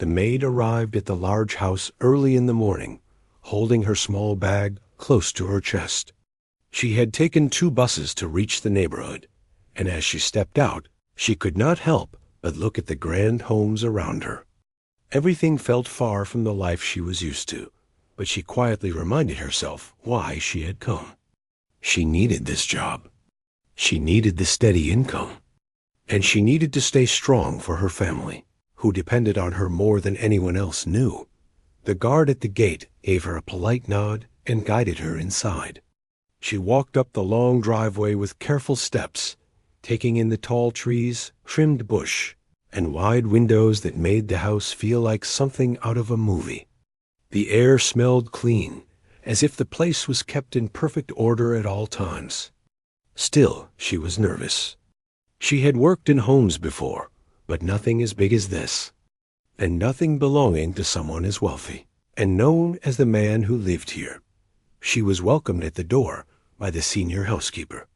The maid arrived at the large house early in the morning, holding her small bag close to her chest. She had taken 2 buses to reach the neighborhood, and as she stepped out, she could not help but look at the grand homes around her. Everything felt far from the life she was used to, but she quietly reminded herself why she had come. She needed this job. She needed the steady income. And she needed to stay strong for her family, who depended on her more than anyone else knew. The guard at the gate gave her a polite nod and guided her inside. She walked up the long driveway with careful steps, taking in the tall trees, trimmed bush, and wide windows that made the house feel like something out of a movie. The air smelled clean, as if the place was kept in perfect order at all times. Still, she was nervous. She had worked in homes before, but nothing as big as this, and nothing belonging to someone as wealthy, and known as the man who lived here. She was welcomed at the door by the senior housekeeper,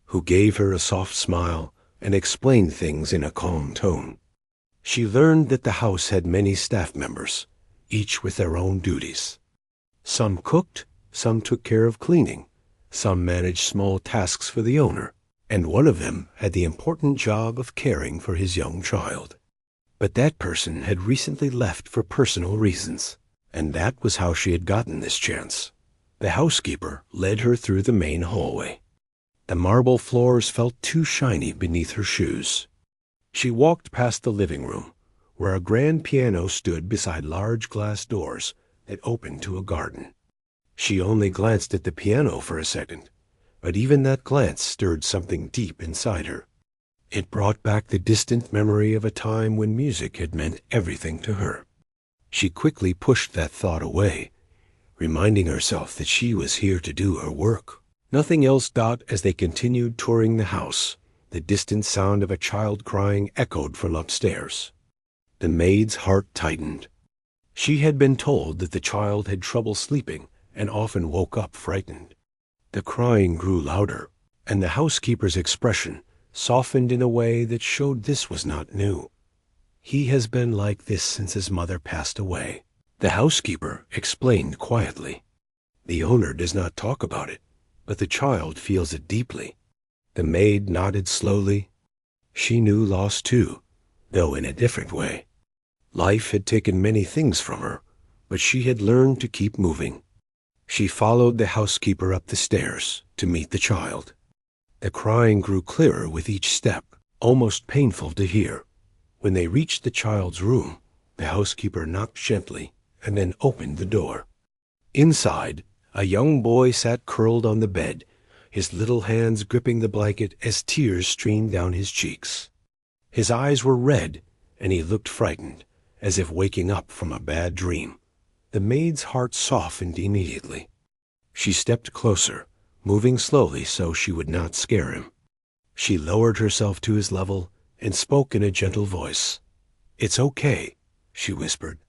who gave her a soft smile and explained things in a calm tone. She learned that the house had many staff members, each with their own duties. Some cooked, some took care of cleaning, some managed small tasks for the owner, and one of them had the important job of caring for his young child. But that person had recently left for personal reasons, and that was how she had gotten this chance. The housekeeper led her through the main hallway. The marble floors felt too shiny beneath her shoes. She walked past the living room, where a grand piano stood beside large glass doors that opened to a garden. She only glanced at the piano for a second, but even that glance stirred something deep inside her. It brought back the distant memory of a time when music had meant everything to her. She quickly pushed that thought away, reminding herself that she was here to do her work. Nothing else. As they continued touring the house, the distant sound of a child crying echoed from upstairs. The maid's heart tightened. She had been told that the child had trouble sleeping and often woke up frightened. The crying grew louder, and the housekeeper's expression softened in a way that showed this was not new. He has been like this since his mother passed away, the housekeeper explained quietly. The owner does not talk about it, but the child feels it deeply. The maid nodded slowly. She knew loss too, though in a different way. Life had taken many things from her, but she had learned to keep moving. She followed the housekeeper up the stairs to meet the child. The crying grew clearer with each step, almost painful to hear. When they reached the child's room, the housekeeper knocked gently and then opened the door. Inside, a young boy sat curled on the bed, his little hands gripping the blanket as tears streamed down his cheeks. His eyes were red, and he looked frightened, as if waking up from a bad dream. The maid's heart softened immediately. She stepped closer, moving slowly so she would not scare him. She lowered herself to his level and spoke in a gentle voice. "It's okay," she whispered.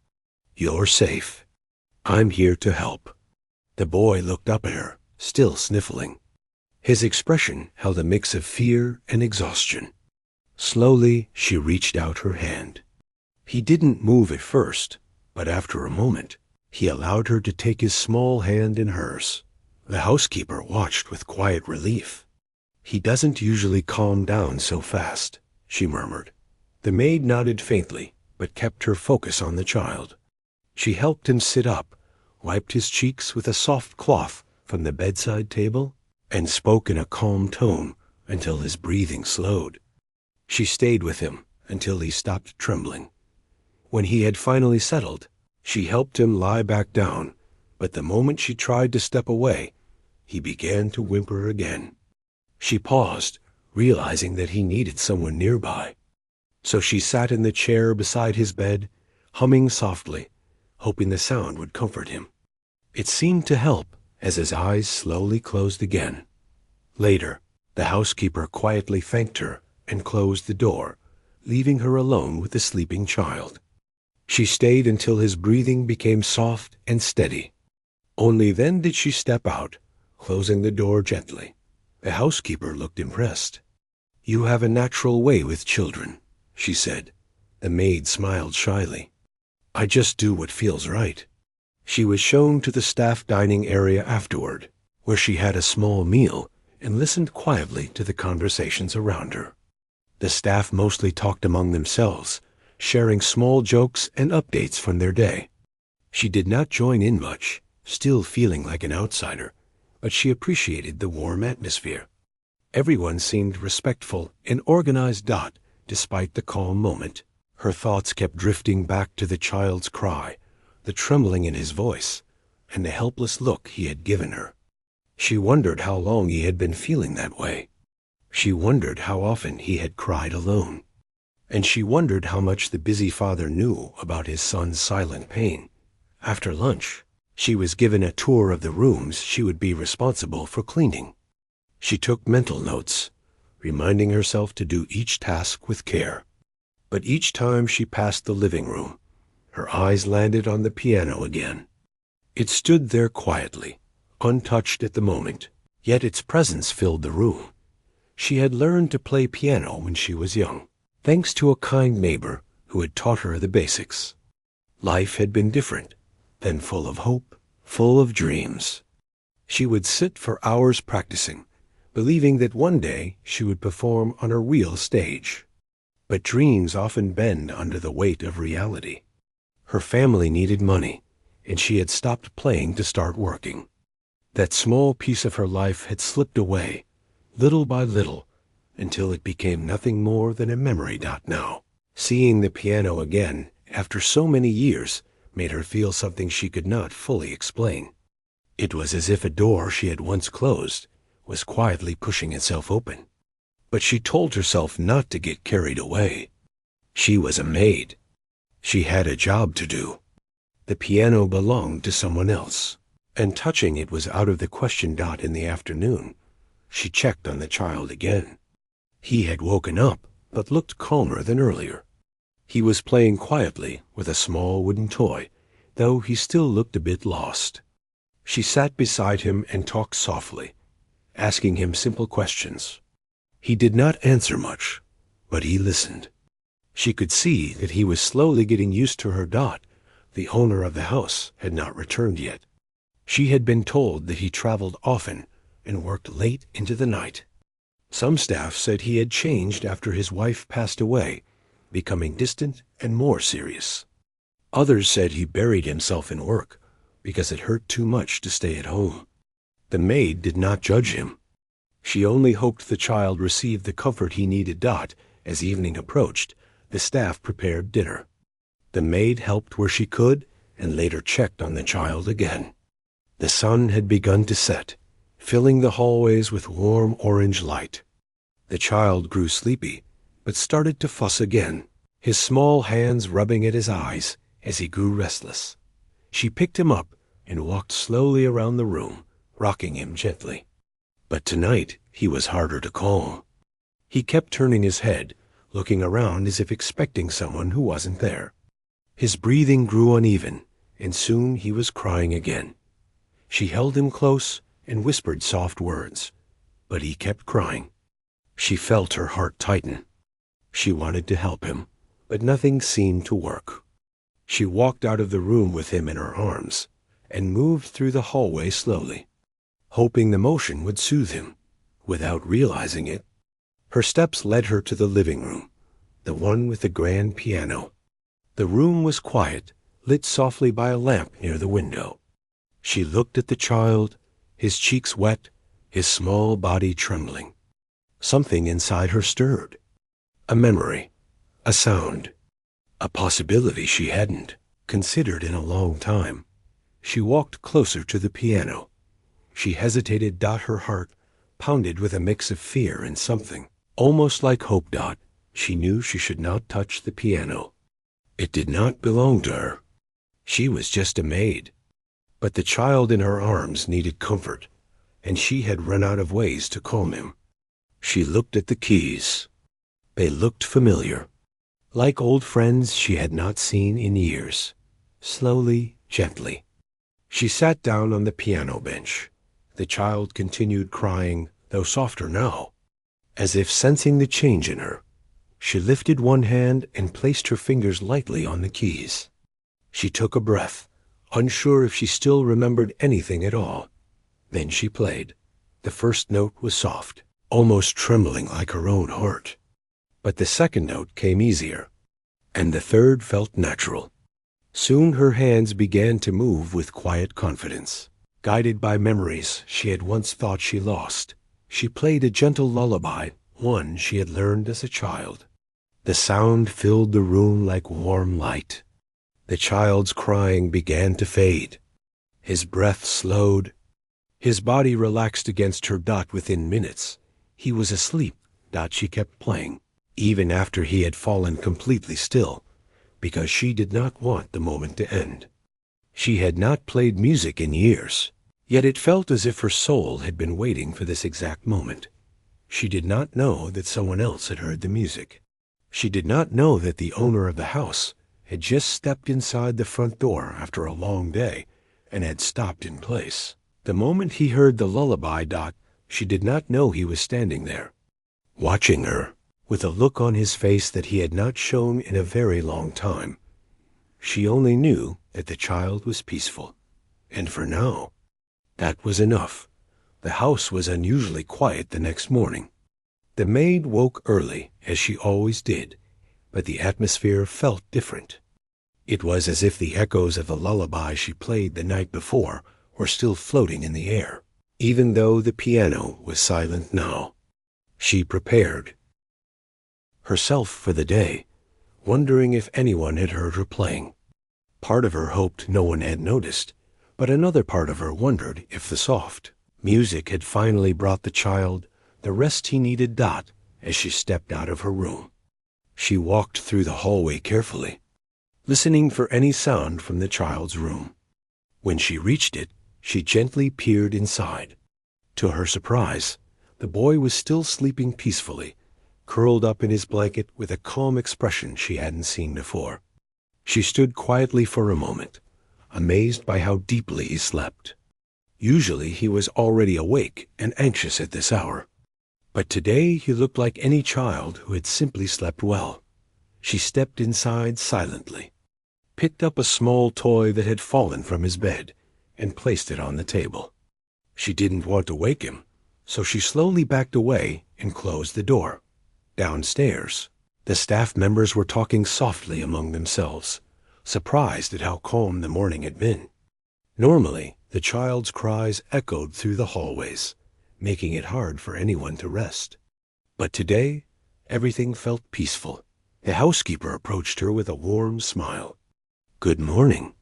"You're safe. I'm here to help." The boy looked up at her, still sniffling. His expression held a mix of fear and exhaustion. Slowly, she reached out her hand. He didn't move at first, but after a moment, he allowed her to take his small hand in hers. The housekeeper watched with quiet relief. "He doesn't usually calm down so fast," she murmured. The maid nodded faintly, but kept her focus on the child. She helped him sit up, wiped his cheeks with a soft cloth from the bedside table, and spoke in a calm tone until his breathing slowed. She stayed with him until he stopped trembling. When he had finally settled, she helped him lie back down, but the moment she tried to step away, he began to whimper again. She paused, realizing that he needed someone nearby. So she sat in the chair beside his bed, humming softly, hoping the sound would comfort him. It seemed to help as his eyes slowly closed again. Later, the housekeeper quietly thanked her and closed the door, leaving her alone with the sleeping child. She stayed until his breathing became soft and steady. Only then did she step out, closing the door gently. The housekeeper looked impressed. "You have a natural way with children," she said. The maid smiled shyly. I just do what feels right." She was shown to the staff dining area afterward, where she had a small meal and listened quietly to the conversations around her. The staff mostly talked among themselves, sharing small jokes and updates from their day. She did not join in much, still feeling like an outsider, but she appreciated the warm atmosphere. Everyone seemed respectful and organized. Despite the calm moment, her thoughts kept drifting back to the child's cry, the trembling in his voice, and the helpless look he had given her. She wondered how long he had been feeling that way. She wondered how often he had cried alone. And she wondered how much the busy father knew about his son's silent pain. After lunch, she was given a tour of the rooms she would be responsible for cleaning. She took mental notes, reminding herself to do each task with care. But each time she passed the living room, her eyes landed on the piano again. It stood there quietly, untouched at the moment, yet its presence filled the room. She had learned to play piano when she was young, thanks to a kind neighbor who had taught her the basics. Life had been different, then full of hope, full of dreams. She would sit for hours practicing, believing that one day she would perform on a real stage. But dreams often bend under the weight of reality. Her family needed money, and she had stopped playing to start working. That small piece of her life had slipped away, little by little, until it became nothing more than a memory. Now, seeing the piano again after so many years made her feel something she could not fully explain. It was as if a door she had once closed was quietly pushing itself open. But she told herself not to get carried away. She was a maid. She had a job to do. The piano belonged to someone else, and touching it was out of the question. In the afternoon, she checked on the child again. He had woken up, but looked calmer than earlier. He was playing quietly with a small wooden toy, though he still looked a bit lost. She sat beside him and talked softly, asking him simple questions. He did not answer much, but he listened. She could see that he was slowly getting used to her. The owner of the house had not returned yet. She had been told that he traveled often and worked late into the night. Some staff said he had changed after his wife passed away, becoming distant and more serious. Others said he buried himself in work because it hurt too much to stay at home. The maid did not judge him. She only hoped the child received the comfort he needed. As evening approached, the staff prepared dinner. The maid helped where she could and later checked on the child again. The sun had begun to set, filling the hallways with warm orange light. The child grew sleepy, but started to fuss again, his small hands rubbing at his eyes as he grew restless. She picked him up and walked slowly around the room, rocking him gently. But tonight he was harder to calm. He kept turning his head, looking around as if expecting someone who wasn't there. His breathing grew uneven, and soon he was crying again. She held him close and whispered soft words, but he kept crying. She felt her heart tighten. She wanted to help him, but nothing seemed to work. She walked out of the room with him in her arms and moved through the hallway slowly, hoping the motion would soothe him. Without realizing it, her steps led her to the living room, the one with the grand piano. The room was quiet, lit softly by a lamp near the window. She looked at the child, his cheeks wet, his small body trembling. Something inside her stirred. A memory, a sound, a possibility she hadn't considered in a long time. She walked closer to the piano. She hesitated. Her heart pounded with a mix of fear and something, almost like hope. She knew she should not touch the piano. It did not belong to her. She was just a maid. But the child in her arms needed comfort, and she had run out of ways to calm him. She looked at the keys. They looked familiar, like old friends she had not seen in years. Slowly, gently, she sat down on the piano bench. The child continued crying, though softer now. As if sensing the change in her, she lifted one hand and placed her fingers lightly on the keys. She took a breath, unsure if she still remembered anything at all. Then she played. The first note was soft, almost trembling like her own heart. But the second note came easier, and the third felt natural. Soon her hands began to move with quiet confidence. Guided by memories she had once thought she lost, she played a gentle lullaby, one she had learned as a child. The sound filled the room like warm light. The child's crying began to fade. His breath slowed. His body relaxed against her. Within minutes, he was asleep. She kept playing, even after he had fallen completely still, because she did not want the moment to end. She had not played music in years, yet it felt as if her soul had been waiting for this exact moment. She did not know that someone else had heard the music. She did not know that the owner of the house had just stepped inside the front door after a long day and had stopped in place. The moment he heard the lullaby, she did not know he was standing there, watching her, with a look on his face that he had not shown in a very long time. She only knew that the child was peaceful, and for now, that was enough. The house was unusually quiet the next morning. The maid woke early, as she always did, but the atmosphere felt different. It was as if the echoes of the lullaby she played the night before were still floating in the air, even though the piano was silent now. She prepared herself for the day, wondering if anyone had heard her playing. Part of her hoped no one had noticed, but another part of her wondered if the soft music had finally brought the child the rest he needed. As she stepped out of her room, she walked through the hallway carefully, listening for any sound from the child's room. When she reached it, she gently peered inside. To her surprise, the boy was still sleeping peacefully, curled up in his blanket with a calm expression she hadn't seen before. She stood quietly for a moment, amazed by how deeply he slept. Usually he was already awake and anxious at this hour, but today he looked like any child who had simply slept well. She stepped inside silently, picked up a small toy that had fallen from his bed, and placed it on the table. She didn't want to wake him, so she slowly backed away and closed the door. Downstairs, the staff members were talking softly among themselves, surprised at how calm the morning had been. Normally, the child's cries echoed through the hallways, making it hard for anyone to rest. But today, everything felt peaceful. The housekeeper approached her with a warm smile. "Good morning."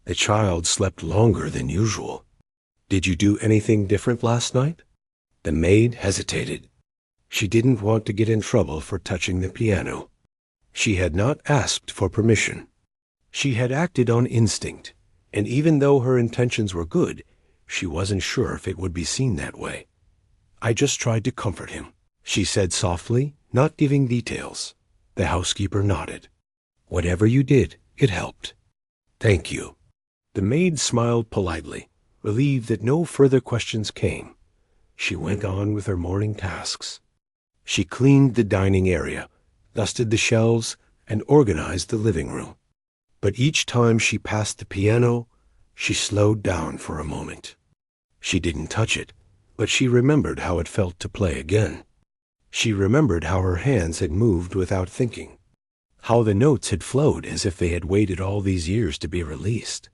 The child slept longer than usual. "Did you do anything different last night?" The maid hesitated. She didn't want to get in trouble for touching the piano. She had not asked for permission. She had acted on instinct, and even though her intentions were good, she wasn't sure if it would be seen that way. "I just tried to comfort him," she said softly, not giving details. The housekeeper nodded. "Whatever you did, it helped." "Thank you." The maid smiled politely, relieved that no further questions came. She went on with her morning tasks. She cleaned the dining area, dusted the shelves, and organized the living room. But each time she passed the piano, she slowed down for a moment. She didn't touch it, but she remembered how it felt to play again. She remembered how her hands had moved without thinking, how the notes had flowed as if they had waited all these years to be released.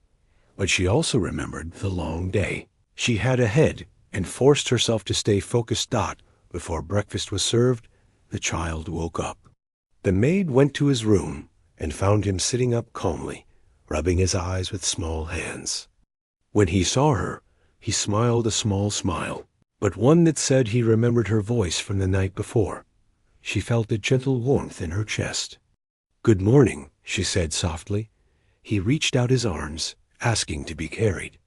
But she also remembered the long day she had ahead and forced herself to stay focused. Before breakfast was served, the child woke up. The maid went to his room and found him sitting up calmly, rubbing his eyes with small hands. When he saw her, he smiled a small smile, but one that said he remembered her voice from the night before. She felt a gentle warmth in her chest. "Good morning," she said softly. He reached out his arms, asking to be carried.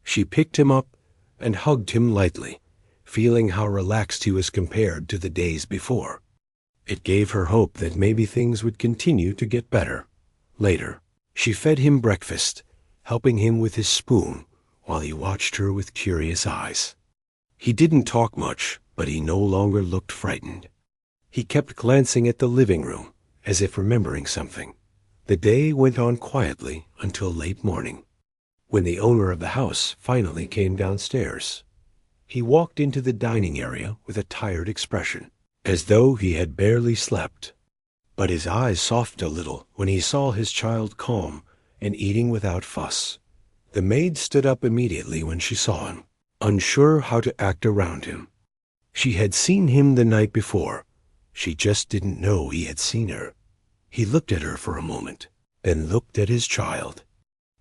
She picked him up and hugged him lightly, feeling how relaxed he was compared to the days before. It gave her hope that maybe things would continue to get better. Later, she fed him breakfast, helping him with his spoon while he watched her with curious eyes. He didn't talk much, but he no longer looked frightened. He kept glancing at the living room, as if remembering something. The day went on quietly until late morning, when the owner of the house finally came downstairs. He walked into the dining area with a tired expression, as though he had barely slept. But his eyes softened a little when he saw his child calm and eating without fuss. The maid stood up immediately when she saw him, unsure how to act around him. She had seen him the night before. She just didn't know he had seen her. He looked at her for a moment, then looked at his child.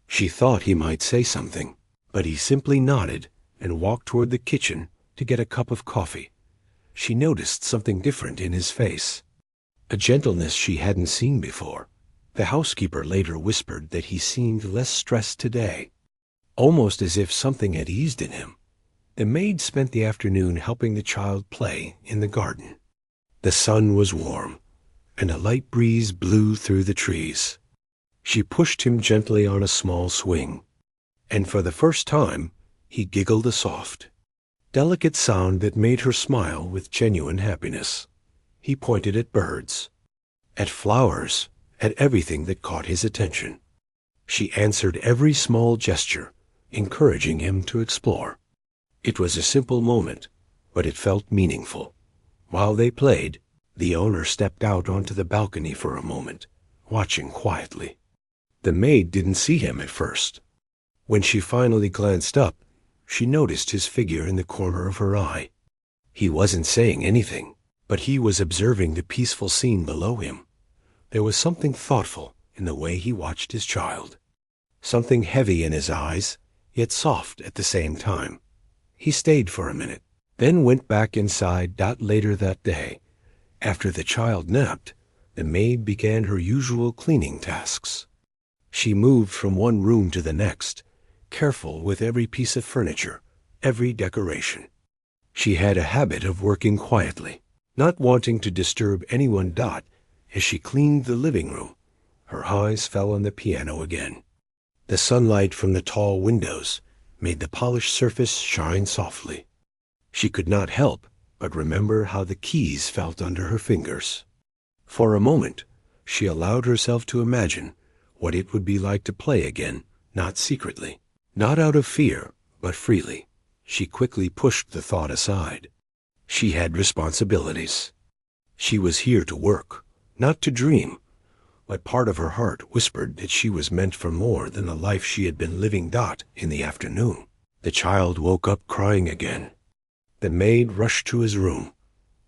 She thought he might say something, but he simply nodded and walked toward the kitchen to get a cup of coffee. She noticed something different in his face, a gentleness she hadn't seen before. The housekeeper later whispered that he seemed less stressed today, almost as if something had eased in him. The maid spent the afternoon helping the child play in the garden. The sun was warm, and a light breeze blew through the trees. She pushed him gently on a small swing, and for the first time, he giggled a soft, delicate sound that made her smile with genuine happiness. He pointed at birds, at flowers, at everything that caught his attention. She answered every small gesture, encouraging him to explore. It was a simple moment, but it felt meaningful. While they played, the owner stepped out onto the balcony for a moment, watching quietly. The maid didn't see him at first. When she finally glanced up, she noticed his figure in the corner of her eye. He wasn't saying anything, but he was observing the peaceful scene below him. There was something thoughtful in the way he watched his child, something heavy in his eyes, yet soft at the same time. He stayed for a minute, then went back inside. Later that day, after the child napped, the maid began her usual cleaning tasks. She moved from one room to the next, careful with every piece of furniture, every decoration. She had a habit of working quietly, not wanting to disturb anyone. As she cleaned the living room, her eyes fell on the piano again. The sunlight from the tall windows made the polished surface shine softly. She could not help but remember how the keys felt under her fingers. For a moment, she allowed herself to imagine what it would be like to play again, not secretly, not out of fear, but freely. She quickly pushed the thought aside. She had responsibilities. She was here to work, not to dream. But part of her heart whispered that she was meant for more than the life she had been living. In the afternoon, the child woke up crying again. The maid rushed to his room,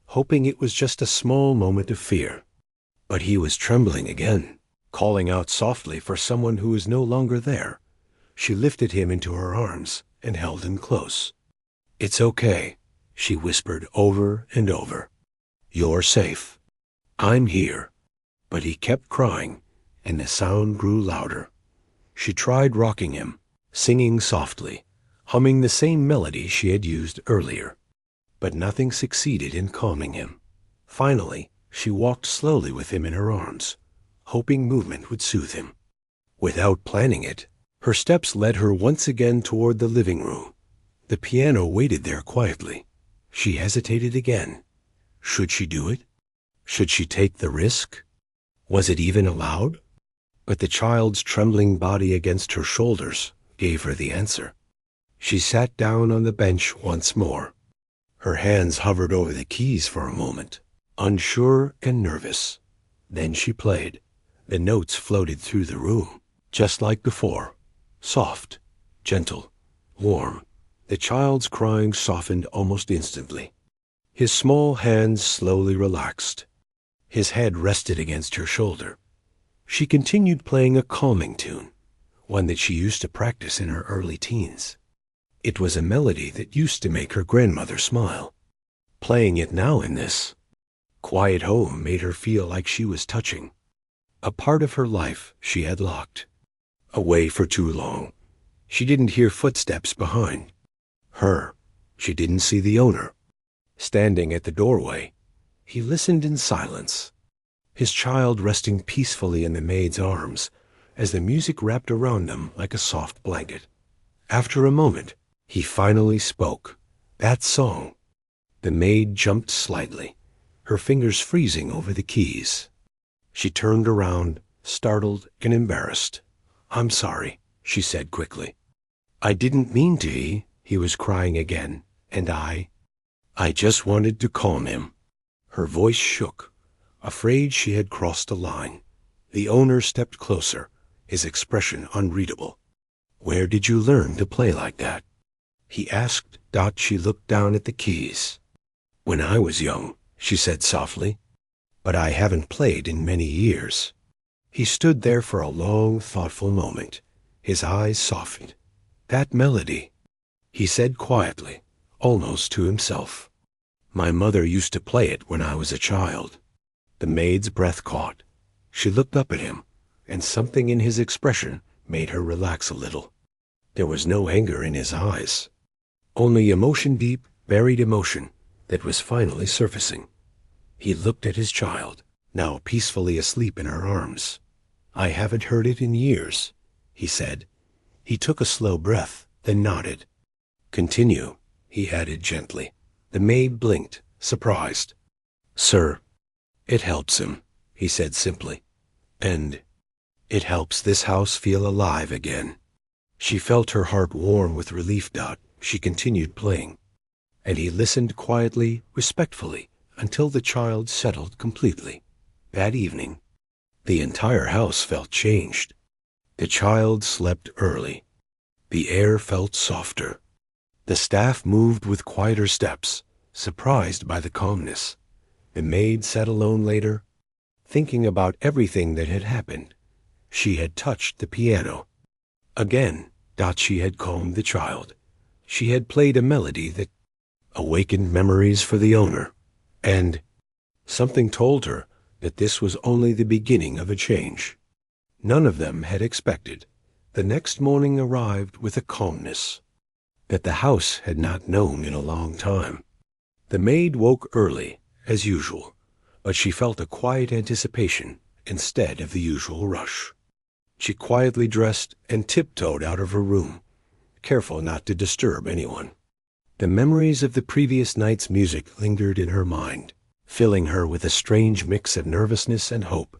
hoping it was just a small moment of fear. But he was trembling again, calling out softly for someone who was no longer there. She lifted him into her arms and held him close. "It's okay," she whispered over and over. "You're safe. I'm here." But he kept crying, and the sound grew louder. She tried rocking him, singing softly, humming the same melody she had used earlier. But nothing succeeded in calming him. Finally, she walked slowly with him in her arms, hoping movement would soothe him. Without planning it, her steps led her once again toward the living room. The piano waited there quietly. She hesitated again. Should she do it? Should she take the risk? Was it even allowed? But the child's trembling body against her shoulders gave her the answer. She sat down on the bench once more. Her hands hovered over the keys for a moment, unsure and nervous. Then she played. The notes floated through the room, just like before, soft, gentle, warm. The child's crying softened almost instantly. His small hands slowly relaxed. His head rested against her shoulder. She continued playing a calming tune, one that she used to practice in her early teens. It was a melody that used to make her grandmother smile. Playing it now in this quiet home made her feel like she was touching a part of her life she had locked away for too long. She didn't hear footsteps behind her. She didn't see the owner. Standing at the doorway, he listened in silence, his child resting peacefully in the maid's arms as the music wrapped around them like a soft blanket. After a moment, he finally spoke. That song. The maid jumped slightly, her fingers freezing over the keys. She turned around, startled and embarrassed. "I'm sorry," she said quickly. "I didn't mean to." He was crying again, and I just wanted to calm him. Her voice shook, afraid she had crossed a line. The owner stepped closer, his expression unreadable. "Where did you learn to play like that?" he asked. She looked down at the keys. "When I was young," she said softly, "but I haven't played in many years." He stood there for a long, thoughtful moment. His eyes softened. "That melody," he said quietly, almost to himself. "My mother used to play it when I was a child." The maid's breath caught. She looked up at him, and something in his expression made her relax a little. There was no anger in his eyes, only emotion, deep, buried emotion that was finally surfacing. He looked at his child, now peacefully asleep in her arms. "I haven't heard it in years," he said. He took a slow breath, then nodded. "Continue," he added gently. The maid blinked, surprised. "Sir, it helps him," he said simply. "And it helps this house feel alive again." She felt her heart warm with relief. She continued playing, and he listened quietly, respectfully, until the child settled completely. That evening, the entire house felt changed. The child slept early. The air felt softer. The staff moved with quieter steps, surprised by the calmness. The maid sat alone later, thinking about everything that had happened. She had touched the piano. Again, she had calmed the child. She had played a melody that awakened memories for the owner. And something told her that this was only the beginning of a change. None of them had expected. The next morning arrived with a calmness that the house had not known in a long time. The maid woke early, as usual, but she felt a quiet anticipation instead of the usual rush. She quietly dressed and tiptoed out of her room, careful not to disturb anyone. The memories of the previous night's music lingered in her mind, filling her with a strange mix of nervousness and hope.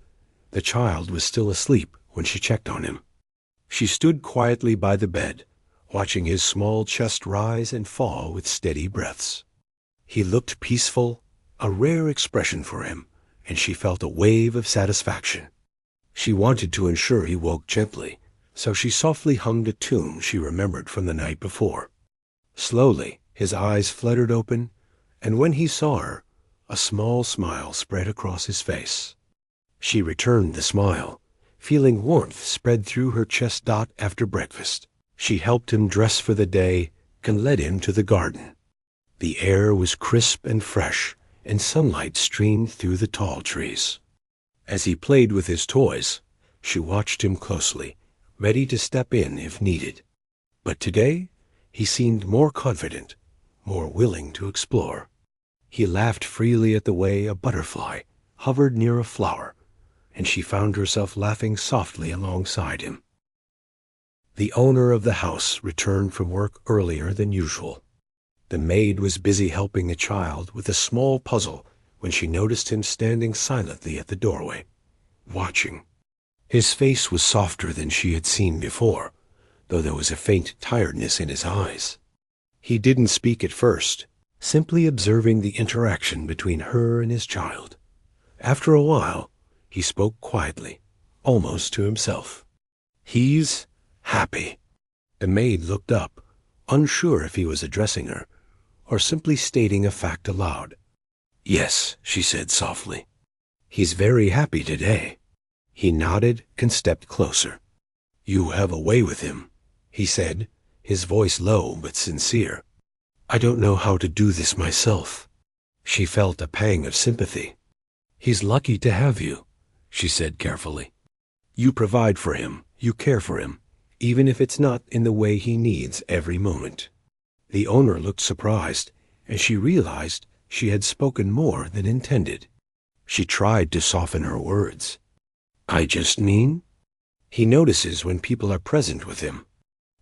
The child was still asleep when she checked on him. She stood quietly by the bed, watching his small chest rise and fall with steady breaths. He looked peaceful, a rare expression for him, and she felt a wave of satisfaction. She wanted to ensure he woke gently, so she softly hummed a tune she remembered from the night before. Slowly, his eyes fluttered open, and when he saw her, a small smile spread across his face. She returned the smile, feeling warmth spread through her chest. After breakfast, she helped him dress for the day and led him to the garden. The air was crisp and fresh, and sunlight streamed through the tall trees. As he played with his toys, she watched him closely, ready to step in if needed. But today, he seemed more confident, more willing to explore. He laughed freely at the way a butterfly hovered near a flower, and she found herself laughing softly alongside him. The owner of the house returned from work earlier than usual. The maid was busy helping a child with a small puzzle when she noticed him standing silently at the doorway, watching. His face was softer than she had seen before, though there was a faint tiredness in his eyes. He didn't speak at first, simply observing the interaction between her and his child. After a while, he spoke quietly, almost to himself. "He's happy." The maid looked up, unsure if he was addressing her or simply stating a fact aloud. "Yes," she said softly. "He's very happy today." He nodded and stepped closer. "You have a way with him," he said, his voice low but sincere. "I don't know how to do this myself." She felt a pang of sympathy. "He's lucky to have you," she said carefully. "You provide for him, you care for him, even if it's not in the way he needs every moment." The owner looked surprised, and she realized she had spoken more than intended. She tried to soften her words. "I just mean, he notices when people are present with him.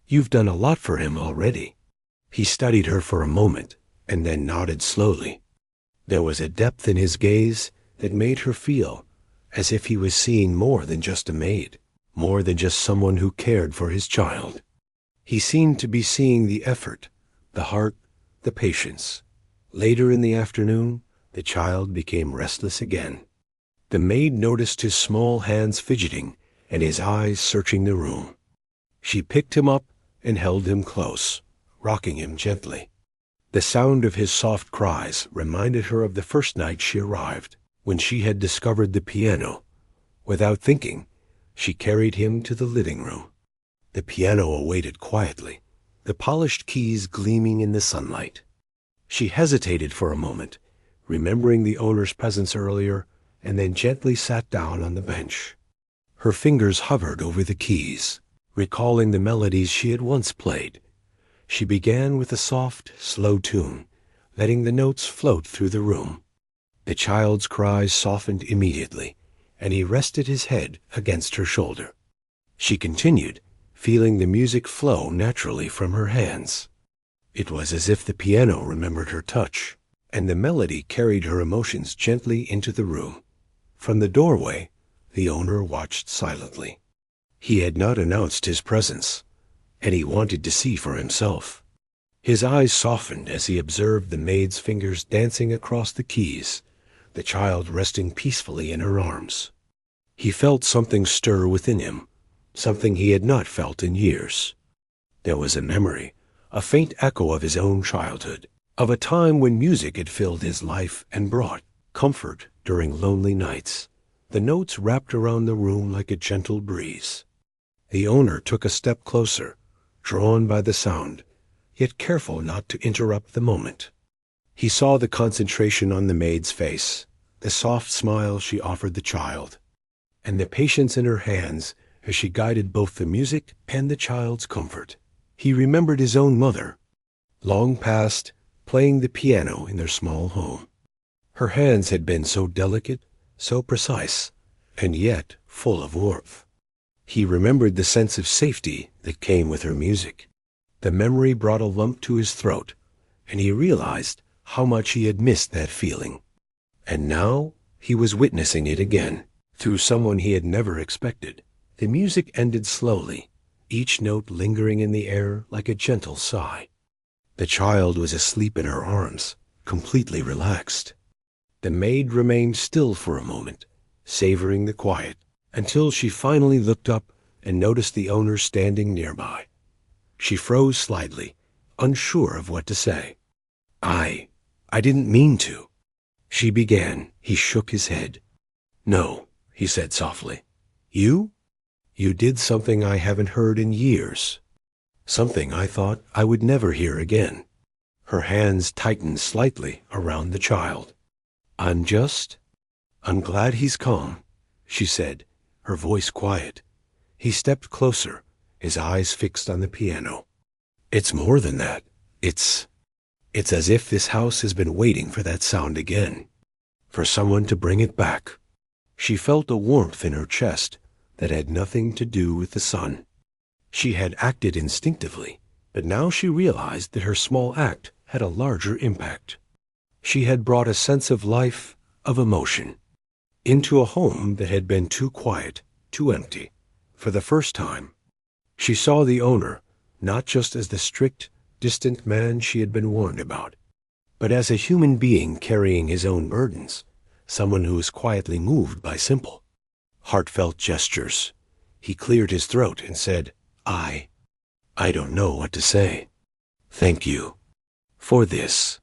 You've done a lot for him already." He studied her for a moment, and then nodded slowly. There was a depth in his gaze that made her feel as if he was seeing more than just a maid, more than just someone who cared for his child. He seemed to be seeing the effort, the heart, the patience. Later in the afternoon, the child became restless again. The maid noticed his small hands fidgeting and his eyes searching the room. She picked him up and held him close, rocking him gently. The sound of his soft cries reminded her of the first night she arrived, when she had discovered the piano. Without thinking, she carried him to the living room. The piano awaited quietly, the polished keys gleaming in the sunlight. She hesitated for a moment, remembering the owner's presence earlier, and then gently sat down on the bench. Her fingers hovered over the keys, recalling the melodies she had once played. She began with a soft, slow tune, letting the notes float through the room. The child's cries softened immediately, and he rested his head against her shoulder. She continued, feeling the music flow naturally from her hands. It was as if the piano remembered her touch, and the melody carried her emotions gently into the room. From the doorway, the owner watched silently. He had not announced his presence, and he wanted to see for himself. His eyes softened as he observed the maid's fingers dancing across the keys, the child resting peacefully in her arms. He felt something stir within him, something he had not felt in years. There was a memory, a faint echo of his own childhood, of a time when music had filled his life and brought comfort during lonely nights. The notes wrapped around the room like a gentle breeze. The owner took a step closer, drawn by the sound, yet careful not to interrupt the moment. He saw the concentration on the maid's face, the soft smile she offered the child, and the patience in her hands as she guided both the music and the child's comfort. He remembered his own mother, long past, playing the piano in their small home. Her hands had been so delicate, so precise, and yet full of warmth. He remembered the sense of safety that came with her music. The memory brought a lump to his throat, and he realized how much he had missed that feeling. And now he was witnessing it again, through someone he had never expected. The music ended slowly, each note lingering in the air like a gentle sigh. The child was asleep in her arms, completely relaxed. The maid remained still for a moment, savoring the quiet, until she finally looked up and noticed the owner standing nearby. She froze slightly, unsure of what to say. I didn't mean to," she began. He shook his head. "No," he said softly. You did something I haven't heard in years. Something I thought I would never hear again." Her hands tightened slightly around the child. I'm glad he's calm," she said, her voice quiet. He stepped closer, his eyes fixed on the piano. "It's more than that. It's as if this house has been waiting for that sound again, for someone to bring it back." She felt a warmth in her chest that had nothing to do with the sun. She had acted instinctively, but now she realized that her small act had a larger impact. She had brought a sense of life, of emotion, into a home that had been too quiet, too empty. For the first time, she saw the owner not just as the strict, distant man she had been warned about, but as a human being carrying his own burdens, someone who was quietly moved by simple, heartfelt gestures. He cleared his throat and said, I don't know what to say. Thank you for this."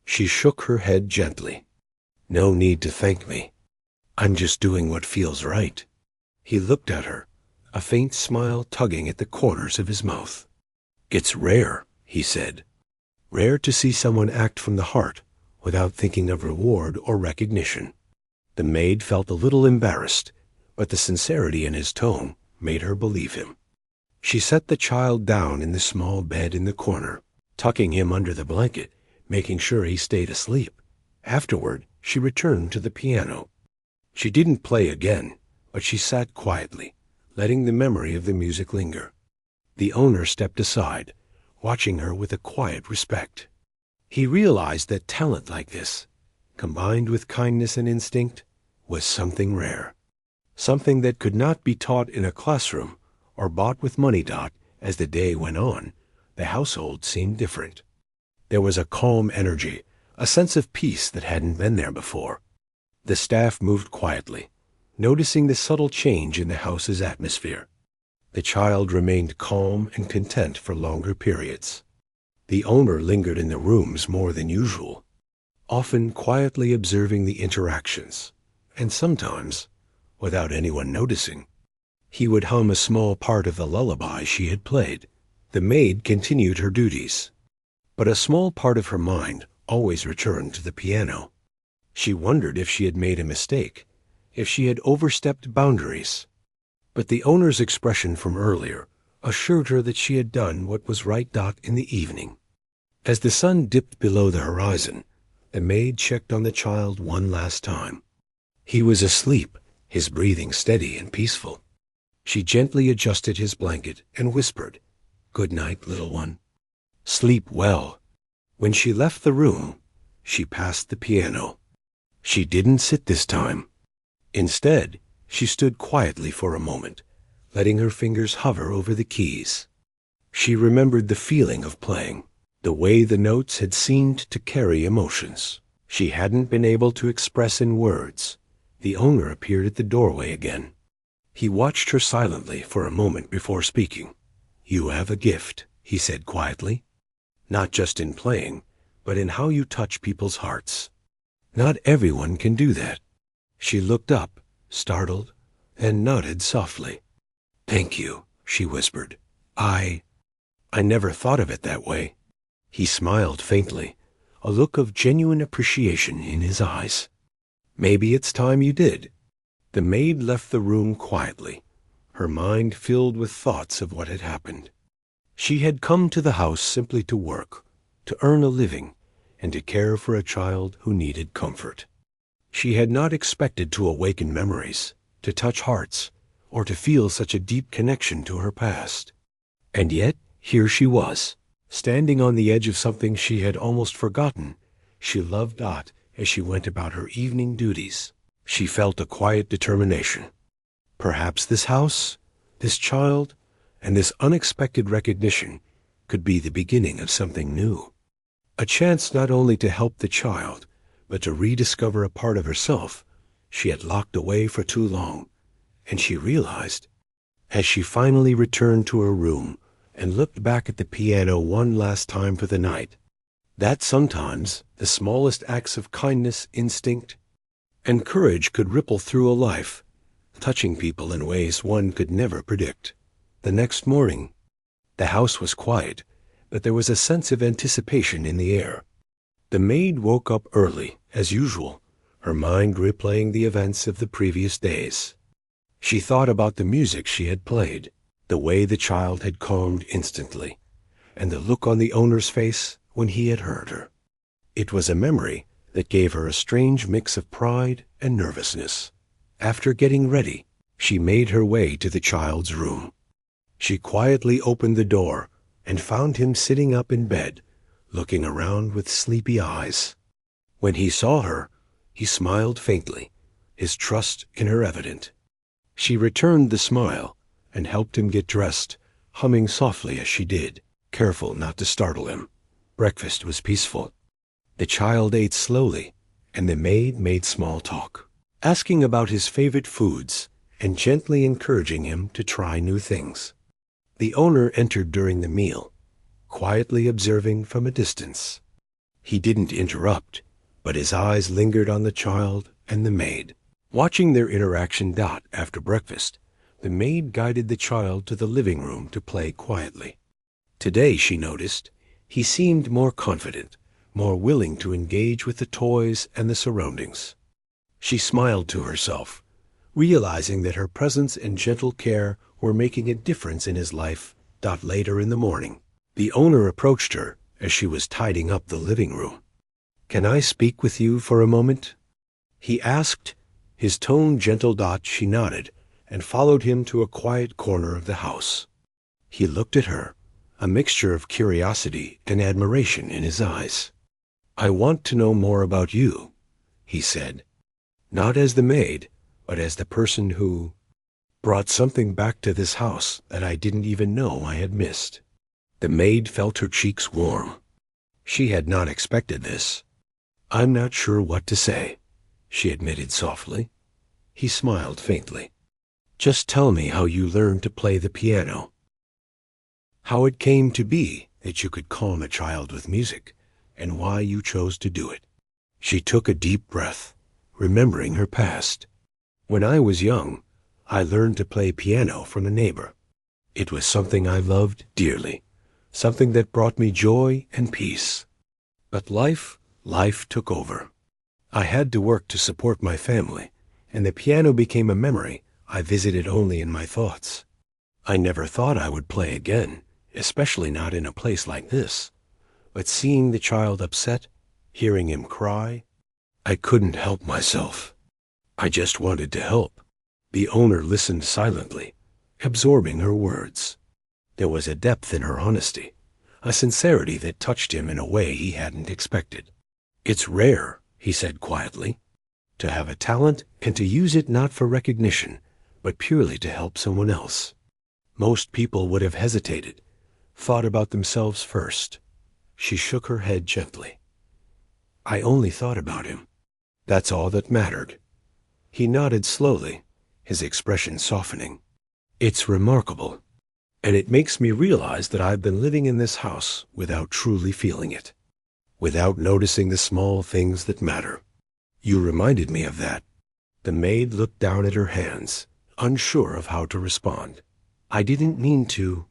She shook her head gently. "No need to thank me. I'm just doing what feels right." He looked at her, a faint smile tugging at the corners of his mouth. "It's rare," he said. "Rare to see someone act from the heart without thinking of reward or recognition." The maid felt a little embarrassed, but the sincerity in his tone made her believe him. She set the child down in the small bed in the corner, tucking him under the blanket, making sure he stayed asleep. Afterward, she returned to the piano. She didn't play again, but she sat quietly, letting the memory of the music linger. The owner stepped aside, watching her with a quiet respect. He realized that talent like this, combined with kindness and instinct, was something rare. something that could not be taught in a classroom or bought with money. As the day went on, the household seemed different. There was a calm energy, a sense of peace that hadn't been there before. The staff moved quietly, noticing the subtle change in the house's atmosphere. The child remained calm and content for longer periods. The owner lingered in the rooms more than usual, often quietly observing the interactions, and sometimes, without anyone noticing, he would hum a small part of the lullaby she had played. The maid continued her duties, but a small part of her mind always returned to the piano. She wondered if she had made a mistake, if she had overstepped boundaries. But the owner's expression from earlier assured her that she had done what was right. In the evening, as the sun dipped below the horizon, the maid checked on the child one last time. He was asleep, his breathing steady and peaceful. She gently adjusted his blanket and whispered, "Good night, little one. Sleep well." When she left the room, she passed the piano. She didn't sit this time. Instead, she stood quietly for a moment, letting her fingers hover over the keys. She remembered the feeling of playing, the way the notes had seemed to carry emotions she hadn't been able to express in words. The owner appeared at the doorway again. He watched her silently for a moment before speaking. "You have a gift," he said quietly. "Not just in playing, but in how you touch people's hearts. Not everyone can do that." She looked up, startled, and nodded softly. "Thank you," she whispered. I never thought of it that way." He smiled faintly, a look of genuine appreciation in his eyes. "Maybe it's time you did." The maid left the room quietly, her mind filled with thoughts of what had happened. She had come to the house simply to work, to earn a living, and to care for a child who needed comfort. She had not expected to awaken memories, to touch hearts, or to feel such a deep connection to her past. And yet, here she was, standing on the edge of something she had almost forgotten. She loved Dot as she went about her evening duties. She felt a quiet determination. Perhaps this house, this child, and this unexpected recognition could be the beginning of something new. A chance not only to help the child, but to rediscover a part of herself she had locked away for too long. And she realized, as she finally returned to her room and looked back at the piano one last time for the night, that sometimes the smallest acts of kindness, instinct, and courage could ripple through a life, touching people in ways one could never predict. The next morning, the house was quiet, but there was a sense of anticipation in the air. The maid woke up early, as usual, her mind replaying the events of the previous days. She thought about the music she had played, the way the child had calmed instantly, and the look on the owner's face when he had heard her. It was a memory that gave her a strange mix of pride and nervousness. After getting ready, she made her way to the child's room. She quietly opened the door and found him sitting up in bed, looking around with sleepy eyes. When he saw her, he smiled faintly, his trust in her evident. She returned the smile and helped him get dressed, humming softly as she did, careful not to startle him. Breakfast was peaceful. The child ate slowly, and the maid made small talk, asking about his favorite foods and gently encouraging him to try new things. The owner entered during the meal, quietly observing from a distance. He didn't interrupt, but his eyes lingered on the child and the maid. Watching their interaction. After breakfast, the maid guided the child to the living room to play quietly. Today, she noticed, he seemed more confident, more willing to engage with the toys and the surroundings. She smiled to herself, realizing that her presence and gentle care were making a difference in his life. Later in the morning, the owner approached her as she was tidying up the living room. "Can I speak with you for a moment?" he asked, his tone gentle. She nodded and followed him to a quiet corner of the house. He looked at her, a mixture of curiosity and admiration in his eyes. "I want to know more about you," he said, not as the maid, but as the person who brought something back to this house that I didn't even know I had missed. The maid felt her cheeks warm. She had not expected this. I'm not sure what to say, she admitted softly. He smiled faintly. Just tell me how you learned to play the piano. How it came to be that you could calm a child with music, and why you chose to do it. She took a deep breath, remembering her past. When I was young, I learned to play piano from a neighbor. It was something I loved dearly, something that brought me joy and peace. But life took over. I had to work to support my family, and the piano became a memory I visited only in my thoughts. I never thought I would play again, especially not in a place like this. But seeing the child upset, hearing him cry, I couldn't help myself. I just wanted to help. The owner listened silently, absorbing her words. There was a depth in her honesty, a sincerity that touched him in a way he hadn't expected. It's rare, he said quietly, to have a talent and to use it not for recognition, but purely to help someone else. Most people would have hesitated, thought about themselves first. She shook her head gently. I only thought about him. That's all that mattered. He nodded slowly, his expression softening. It's remarkable, and it makes me realize that I've been living in this house without truly feeling it, without noticing the small things that matter. You reminded me of that. The maid looked down at her hands, unsure of how to respond. I didn't mean to.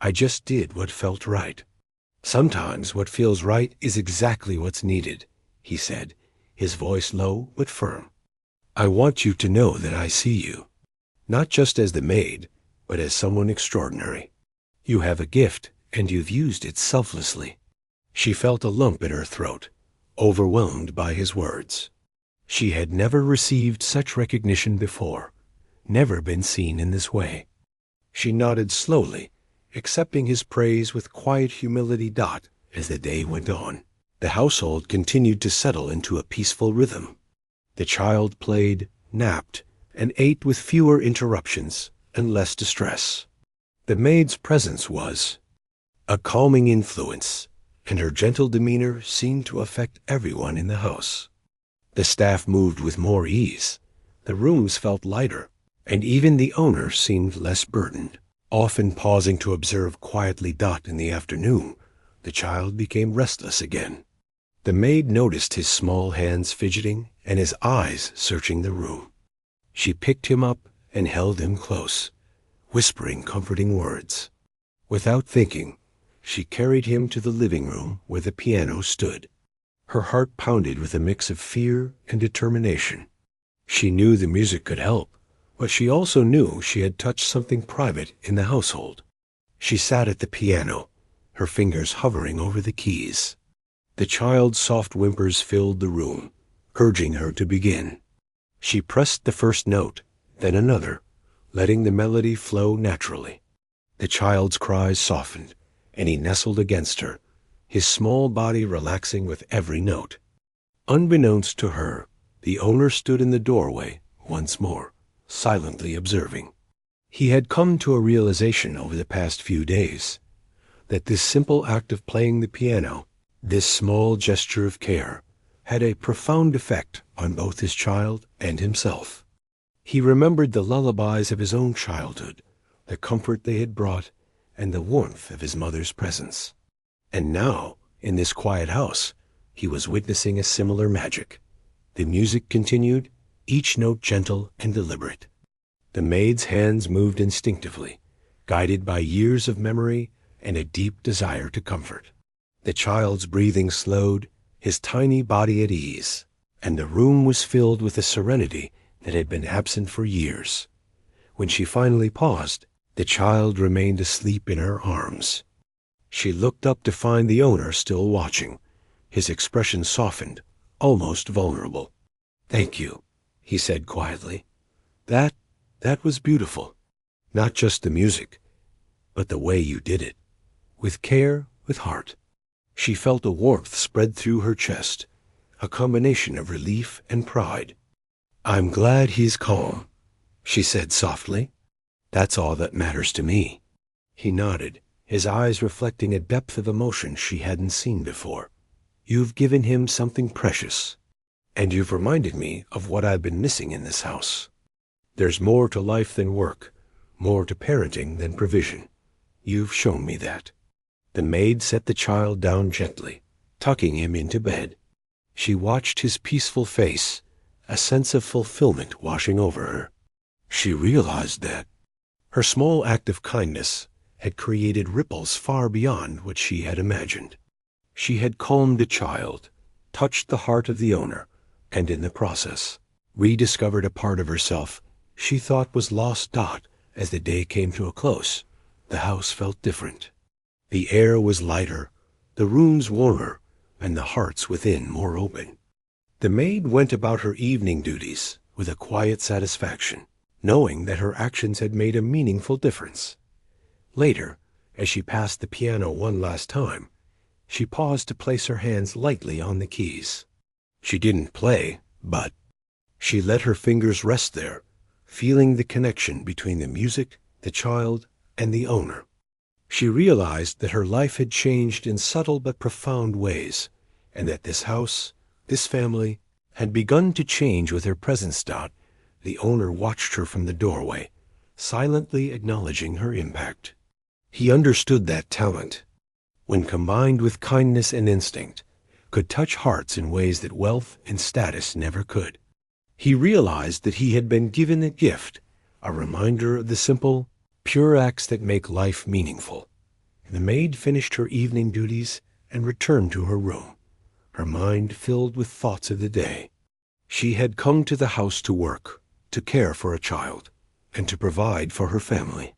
I just did what felt right. Sometimes what feels right is exactly what's needed, he said, his voice low but firm. I want you to know that I see you, not just as the maid, but as someone extraordinary. You have a gift, and you've used it selflessly. She felt a lump in her throat, overwhelmed by his words. She had never received such recognition before, never been seen in this way. She nodded slowly, accepting his praise with quiet humility. As the day went on, the household continued to settle into a peaceful rhythm. The child played, napped, and ate with fewer interruptions and less distress. The maid's presence was a calming influence, and her gentle demeanor seemed to affect everyone in the house. The staff moved with more ease, the rooms felt lighter, and even the owner seemed less burdened. Often pausing to observe quietly. In the afternoon, the child became restless again. The maid noticed his small hands fidgeting and his eyes searching the room. She picked him up and held him close, whispering comforting words. Without thinking, she carried him to the living room where the piano stood. Her heart pounded with a mix of fear and determination. She knew the music could help, but she also knew she had touched something private in the household. She sat at the piano, her fingers hovering over the keys. The child's soft whimpers filled the room, urging her to begin. She pressed the first note, then another, letting the melody flow naturally. The child's cries softened, and he nestled against her, his small body relaxing with every note. Unbeknownst to her, the owner stood in the doorway once more, silently observing. He had come to a realization over the past few days that this simple act of playing the piano, this small gesture of care, had a profound effect on both his child and himself. He remembered the lullabies of his own childhood, the comfort they had brought, and the warmth of his mother's presence. And now, in this quiet house, he was witnessing a similar magic. The music continued, each note gentle and deliberate. The maid's hands moved instinctively, guided by years of memory and a deep desire to comfort. The child's breathing slowed, his tiny body at ease, and the room was filled with a serenity that had been absent for years. When she finally paused, the child remained asleep in her arms. She looked up to find the owner still watching. His expression softened, almost vulnerable. "Thank you," he said quietly. That was beautiful. Not just the music, but the way you did it. With care, with heart." She felt a warmth spread through her chest, a combination of relief and pride. "I'm glad he's calm," she said softly. "That's all that matters to me." He nodded, his eyes reflecting a depth of emotion she hadn't seen before. "You've given him something precious, and you've reminded me of what I've been missing in this house. There's more to life than work, more to parenting than provision. You've shown me that." The maid set the child down gently, tucking him into bed. She watched his peaceful face, a sense of fulfillment washing over her. She realized that her small act of kindness had created ripples far beyond what she had imagined. She had calmed the child, touched the heart of the owner, and in the process, rediscovered a part of herself she thought was lost. As the day came to a close, the house felt different. The air was lighter, the rooms warmer, and the hearts within more open. The maid went about her evening duties with a quiet satisfaction, knowing that her actions had made a meaningful difference. Later, as she passed the piano one last time, she paused to place her hands lightly on the keys. She didn't play, but she let her fingers rest there, feeling the connection between the music, the child, and the owner. She realized that her life had changed in subtle but profound ways, and that this house, this family, had begun to change with her presence. The owner watched her from the doorway, silently acknowledging her impact. He understood that talent, when combined with kindness and instinct, could touch hearts in ways that wealth and status never could. He realized that he had been given a gift, a reminder of the simple, pure acts that make life meaningful. The maid finished her evening duties and returned to her room, her mind filled with thoughts of the day. She had come to the house to work, to care for a child, and to provide for her family.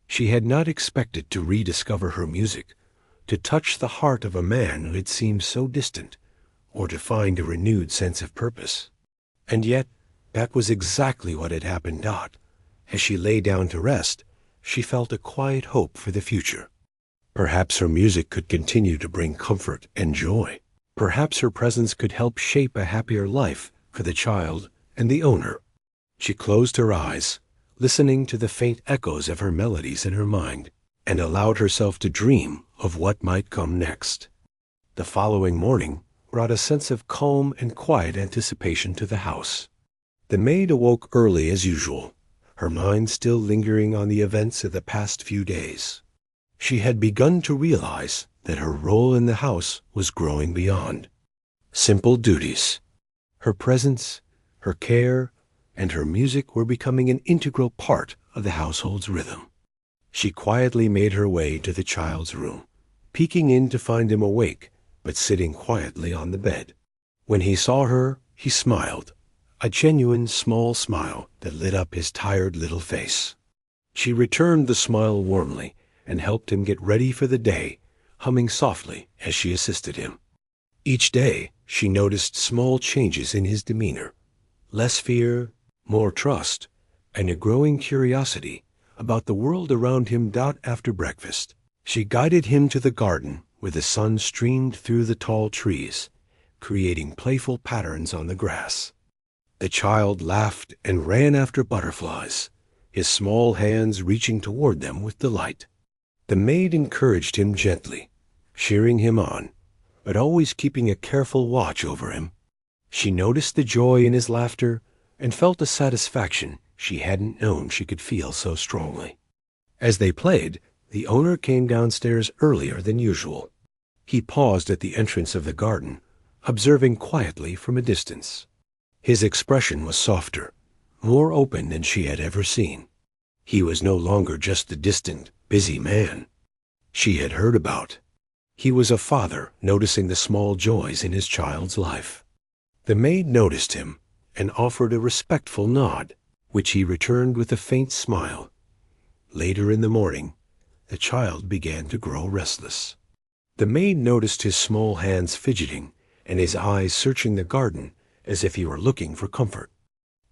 She had not expected to rediscover her music, to touch the heart of a man who had seemed so distant, or to find a renewed sense of purpose. And yet, that was exactly what had happened. As she lay down to rest, she felt a quiet hope for the future. Perhaps her music could continue to bring comfort and joy. Perhaps her presence could help shape a happier life for the child and the owner. She closed her eyes, listening to the faint echoes of her melodies in her mind, and allowed herself to dream of what might come next. The following morning brought a sense of calm and quiet anticipation to the house. The maid awoke early as usual, her mind still lingering on the events of the past few days. She had begun to realize that her role in the house was growing beyond simple duties. Her presence, her care, and her music were becoming an integral part of the household's rhythm. She quietly made her way to the child's room, peeking in to find him awake, but sitting quietly on the bed. When he saw her, he smiled, a genuine small smile that lit up his tired little face. She returned the smile warmly and helped him get ready for the day, humming softly as she assisted him. Each day, she noticed small changes in his demeanor, less fear, more trust, and a growing curiosity about the world around him. After breakfast, she guided him to the garden where the sun streamed through the tall trees, creating playful patterns on the grass. The child laughed and ran after butterflies, his small hands reaching toward them with delight. The maid encouraged him gently, cheering him on, but always keeping a careful watch over him. She noticed the joy in his laughter and felt a satisfaction she hadn't known she could feel so strongly. As they played, the owner came downstairs earlier than usual. He paused at the entrance of the garden, observing quietly from a distance. His expression was softer, more open than she had ever seen. He was no longer just the distant, busy man she had heard about. He was a father noticing the small joys in his child's life. The maid noticed him and offered a respectful nod, which he returned with a faint smile. Later in the morning, the child began to grow restless. The maid noticed his small hands fidgeting and his eyes searching the garden as if he were looking for comfort.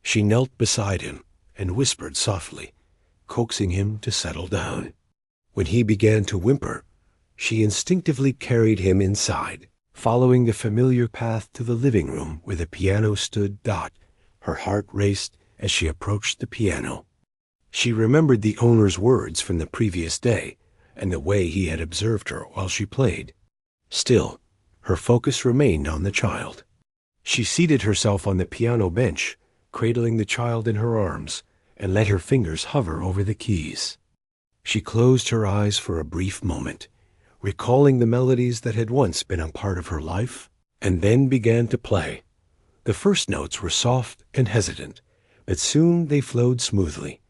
She knelt beside him and whispered softly, coaxing him to settle down. When he began to whimper, she instinctively carried him inside, following the familiar path to the living room where the piano stood. Her heart raced as she approached the piano. She remembered the owner's words from the previous day and the way he had observed her while she played. Still, her focus remained on the child. She seated herself on the piano bench, cradling the child in her arms, and let her fingers hover over the keys. She closed her eyes for a brief moment, recalling the melodies that had once been a part of her life, and then began to play. The first notes were soft and hesitant, but soon they flowed smoothly,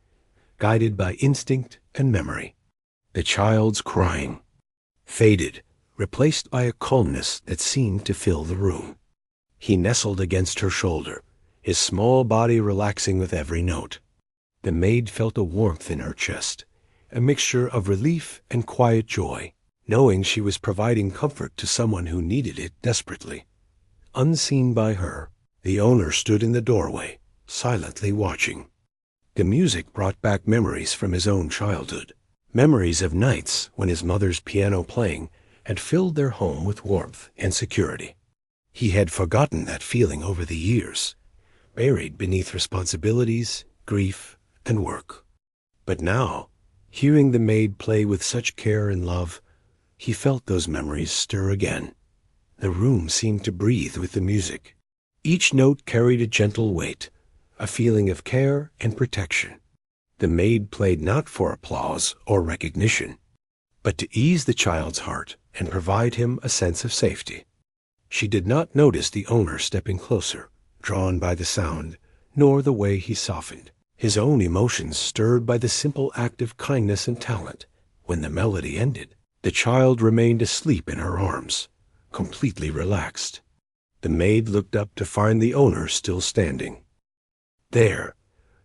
guided by instinct and memory. The child's crying faded, replaced by a calmness that seemed to fill the room. He nestled against her shoulder, his small body relaxing with every note. The maid felt a warmth in her chest, a mixture of relief and quiet joy, knowing she was providing comfort to someone who needed it desperately. Unseen by her, the owner stood in the doorway, silently watching. The music brought back memories from his own childhood, memories of nights when his mother's piano playing had filled their home with warmth and security. He had forgotten that feeling over the years, buried beneath responsibilities, grief, and work. But now, hearing the maid play with such care and love, he felt those memories stir again. The room seemed to breathe with the music. Each note carried a gentle weight, a feeling of care and protection. The maid played not for applause or recognition, but to ease the child's heart and provide him a sense of safety. She did not notice the owner stepping closer, drawn by the sound, nor the way he softened, his own emotions stirred by the simple act of kindness and talent. When the melody ended, the child remained asleep in her arms, completely relaxed. The maid looked up to find the owner still standing there,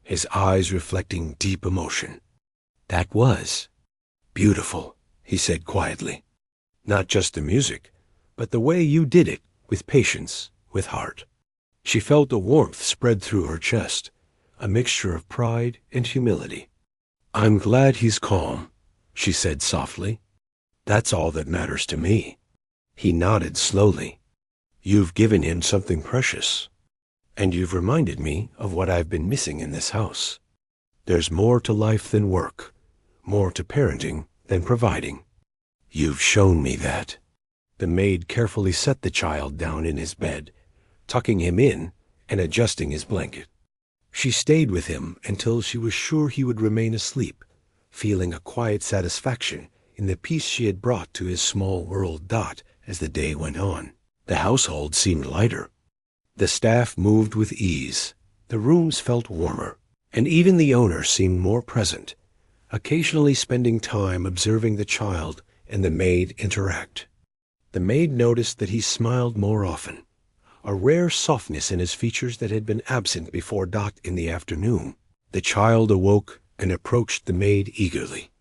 his eyes reflecting deep emotion. "That was beautiful," he said quietly. "Not just the music, but the way you did it, with patience, with heart." She felt a warmth spread through her chest, a mixture of pride and humility. "I'm glad he's calm," she said softly. "That's all that matters to me." He nodded slowly. "You've given him something precious, and you've reminded me of what I've been missing in this house. There's more to life than work, more to parenting than providing. You've shown me that." The maid carefully set the child down in his bed, tucking him in and adjusting his blanket. She stayed with him until she was sure he would remain asleep, feeling a quiet satisfaction in the peace she had brought to his small world. As the day went on, the household seemed lighter. The staff moved with ease, the rooms felt warmer, and even the owner seemed more present, occasionally spending time observing the child and the maid interact. The maid noticed that he smiled more often, a rare softness in his features that had been absent before in the afternoon. The child awoke and approached the maid eagerly.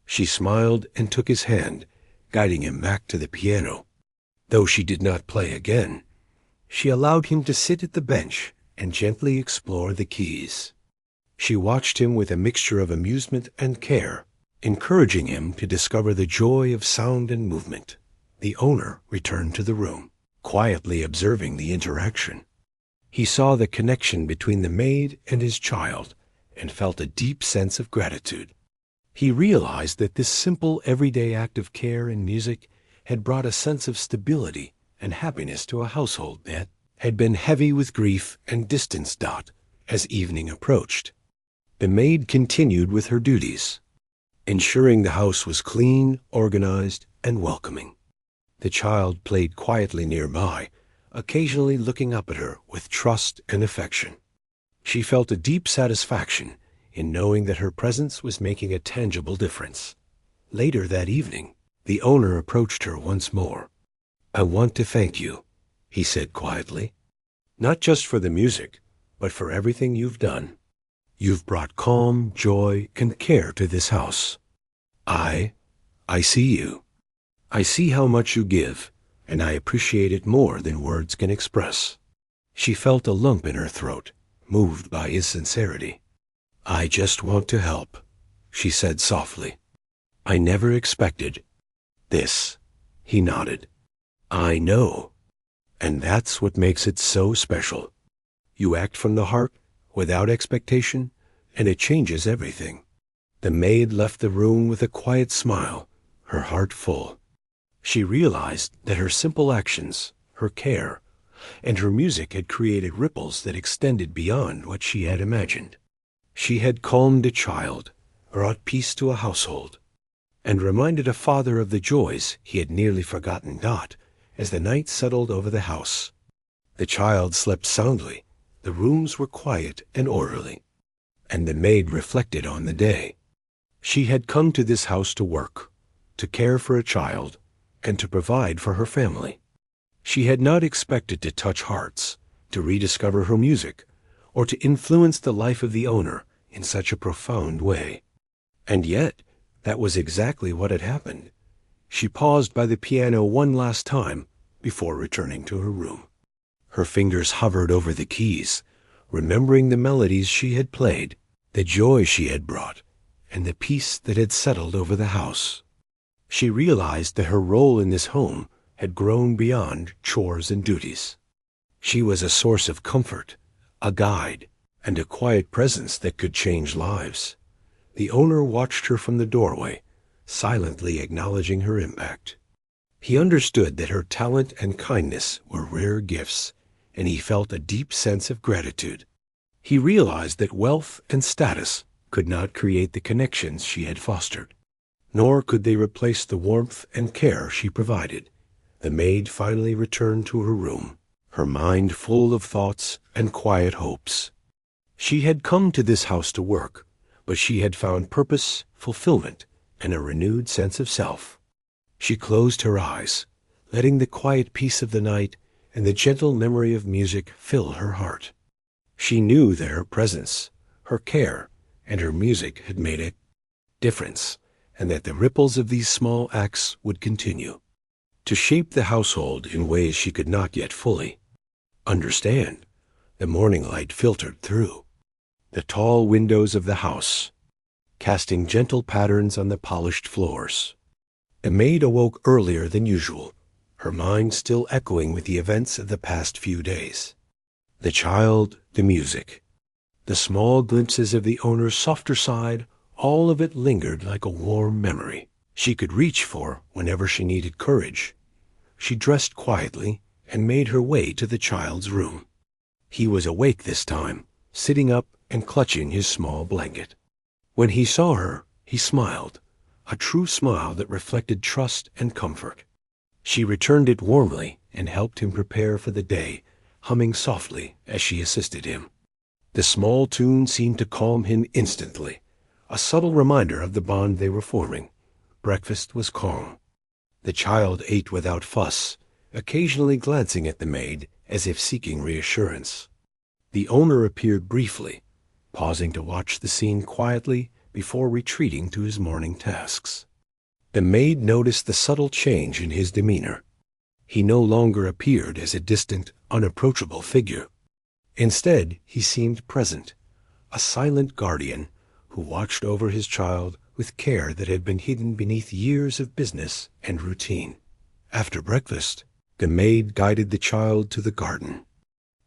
She smiled and took his hand, guiding him back to the piano. Though she did not play again, she allowed him to sit at the bench and gently explore the keys. She watched him with a mixture of amusement and care, encouraging him to discover the joy of sound and movement. The owner returned to the room, quietly observing the interaction. He saw the connection between the maid and his child and felt a deep sense of gratitude. He realized that this simple everyday act of care and music had brought a sense of stability and happiness to a household that had been heavy with grief and distance. As evening approached, the maid continued with her duties, ensuring the house was clean, organized, and welcoming. The child played quietly nearby, occasionally looking up at her with trust and affection. She felt a deep satisfaction in knowing that her presence was making a tangible difference. Later that evening, the owner approached her once more. "I want to thank you," he said quietly, "not just for the music, but for everything you've done. You've brought calm, joy, and care to this house. I see you. I see how much you give, and I appreciate it more than words can express." She felt a lump in her throat, moved by his sincerity. "I just want to help," she said softly. "I never expected this." He nodded. "I know, and that's what makes it so special. You act from the heart, without expectation, and it changes everything. The maid left the room with a quiet smile, her heart full. She realized that her simple actions, her care, and her music had created ripples that extended beyond what she had imagined. She had calmed a child, brought peace to a household, and reminded a father of the joys he had nearly forgotten not as the night settled over the house. The child slept soundly, the rooms were quiet and orderly, and the maid reflected on the day. She had come to this house to work, to care for a child, and to provide for her family. She had not expected to touch hearts, to rediscover her music, or to influence the life of the owner in such a profound way. And yet, that was exactly what had happened. She paused by the piano one last time before returning to her room. Her fingers hovered over the keys, remembering the melodies she had played, the joy she had brought, and the peace that had settled over the house. She realized that her role in this home had grown beyond chores and duties. She was a source of comfort, a guide, and a quiet presence that could change lives. The owner watched her from the doorway, silently acknowledging her impact. He understood that her talent and kindness were rare gifts, and he felt a deep sense of gratitude. He realized that wealth and status could not create the connections she had fostered, nor could they replace the warmth and care she provided. The maid finally returned to her room, her mind full of thoughts and quiet hopes. She had come to this house to work, but she had found purpose, fulfillment, and a renewed sense of self. She closed her eyes, letting the quiet peace of the night and the gentle memory of music fill her heart. She knew that her presence, her care, and her music had made a difference, and that the ripples of these small acts would continue to shape the household in ways she could not yet fully understand. The morning light filtered through the tall windows of the house, casting gentle patterns on the polished floors. The maid awoke earlier than usual, her mind still echoing with the events of the past few days. The child, the music, the small glimpses of the owner's softer side, all of it lingered like a warm memory she could reach for whenever she needed courage. She dressed quietly and made her way to the child's room. He was awake this time, sitting up and clutching his small blanket. When he saw her, he smiled, a true smile that reflected trust and comfort. She returned it warmly and helped him prepare for the day, humming softly as she assisted him. The small tune seemed to calm him instantly, a subtle reminder of the bond they were forming. Breakfast was calm. The child ate without fuss, occasionally glancing at the maid as if seeking reassurance. The owner appeared briefly, pausing to watch the scene quietly before retreating to his morning tasks. The maid noticed the subtle change in his demeanor. He no longer appeared as a distant, unapproachable figure. Instead, he seemed present, a silent guardian who watched over his child with care that had been hidden beneath years of business and routine. After breakfast, the maid guided the child to the garden.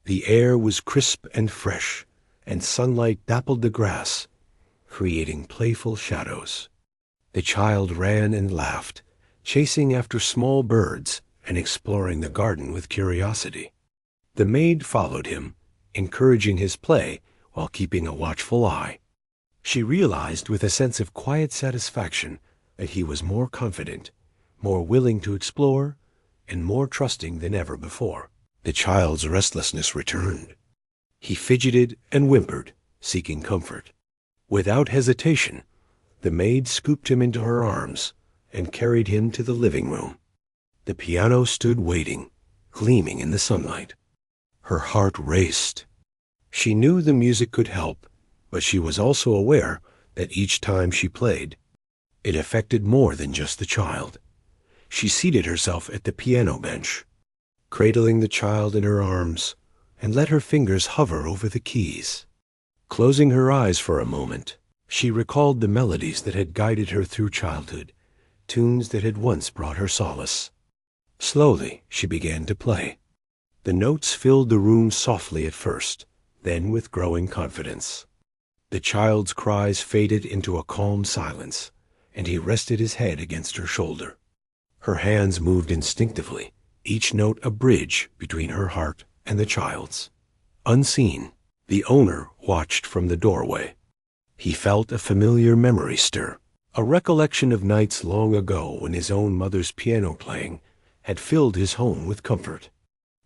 The air was crisp and fresh, and sunlight dappled the grass, creating playful shadows. The child ran and laughed, chasing after small birds and exploring the garden with curiosity. The maid followed him, encouraging his play while keeping a watchful eye. She realized with a sense of quiet satisfaction that he was more confident, more willing to explore, and more trusting than ever before. The child's restlessness returned. He fidgeted and whimpered, seeking comfort. Without hesitation, the maid scooped him into her arms and carried him to the living room. The piano stood waiting, gleaming in the sunlight. Her heart raced. She knew the music could help, but she was also aware that each time she played, it affected more than just the child. She seated herself at the piano bench, cradling the child in her arms, and let her fingers hover over the keys. Closing her eyes for a moment, she recalled the melodies that had guided her through childhood, tunes that had once brought her solace. Slowly, she began to play. The notes filled the room softly at first, then with growing confidence. The child's cries faded into a calm silence, and he rested his head against her shoulder. Her hands moved instinctively, each note a bridge between her heart and the child's. Unseen, the owner watched from the doorway. He felt a familiar memory stir, a recollection of nights long ago when his own mother's piano playing had filled his home with comfort.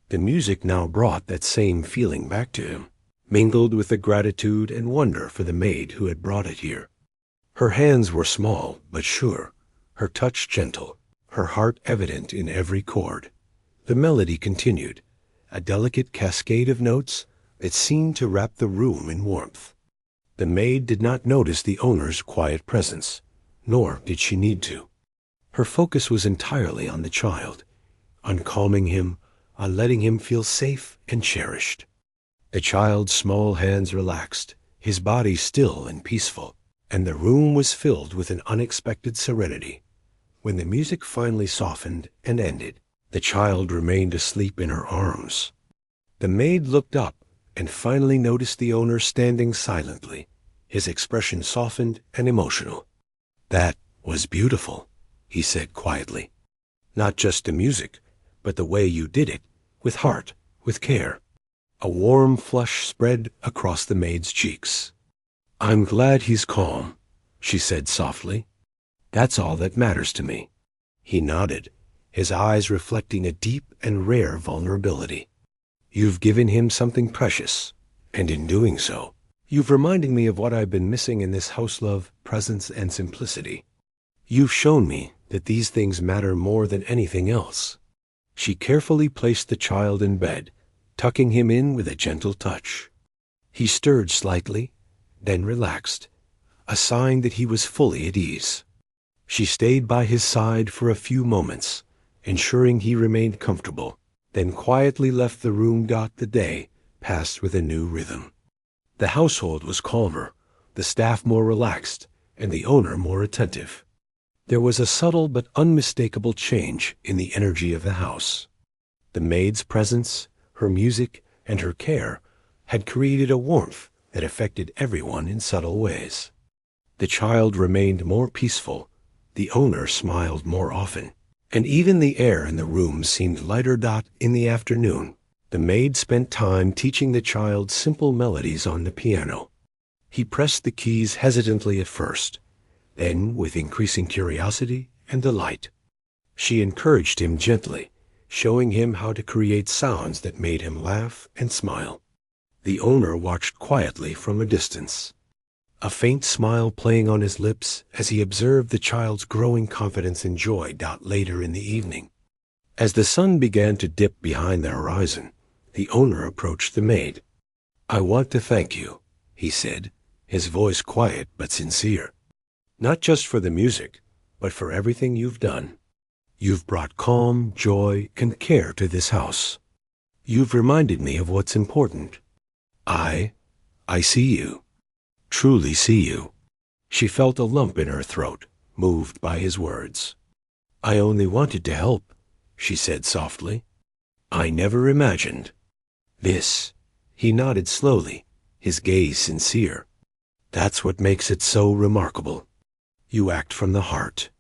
The music now brought that same feeling back to him, mingled with the gratitude and wonder for the maid who had brought it here. Her hands were small but sure, her touch gentle, her heart evident in every chord. The melody continued, a delicate cascade of notes that seemed to wrap the room in warmth. The maid did not notice the owner's quiet presence, nor did she need to. Her focus was entirely on the child, on calming him, on letting him feel safe and cherished. The child's small hands relaxed, his body still and peaceful, and the room was filled with an unexpected serenity. When the music finally softened and ended, the child remained asleep in her arms. The maid looked up and finally noticed the owner standing silently, his expression softened and emotional. "That was beautiful," he said quietly. "Not just the music, but the way you did it, with heart, with care." A warm flush spread across the maid's cheeks. "I'm glad he's calm," she said softly. "That's all that matters to me." He nodded, his eyes reflecting a deep and rare vulnerability. "You've given him something precious, and in doing so, you've reminded me of what I've been missing in this house: love, presence, and simplicity. You've shown me that these things matter more than anything else." She carefully placed the child in bed, tucking him in with a gentle touch. He stirred slightly, then relaxed, a sign that he was fully at ease. She stayed by his side for a few moments, ensuring he remained comfortable, then quietly left the room. The day passed with a new rhythm. The household was calmer, the staff more relaxed, and the owner more attentive. There was a subtle but unmistakable change in the energy of the house. The maid's presence, her music, and her care had created a warmth that affected everyone in subtle ways. The child remained more peaceful, the owner smiled more often, and even the air in the room seemed lighter. In the afternoon, the maid spent time teaching the child simple melodies on the piano. He pressed the keys hesitantly at first, then with increasing curiosity and delight. She encouraged him gently, showing him how to create sounds that made him laugh and smile. The owner watched quietly from a distance, a faint smile playing on his lips as he observed the child's growing confidence and joy. Later in the evening, as the sun began to dip behind the horizon, the owner approached the maid. "I want to thank you," he said, his voice quiet but sincere. "Not just for the music, but for everything you've done. You've brought calm, joy, and care to this house. You've reminded me of what's important. I see you. Truly see you." She felt a lump in her throat, moved by his words. "I only wanted to help," she said softly. "I never imagined this." He nodded slowly, his gaze sincere. "That's what makes it so remarkable. You act from the heart.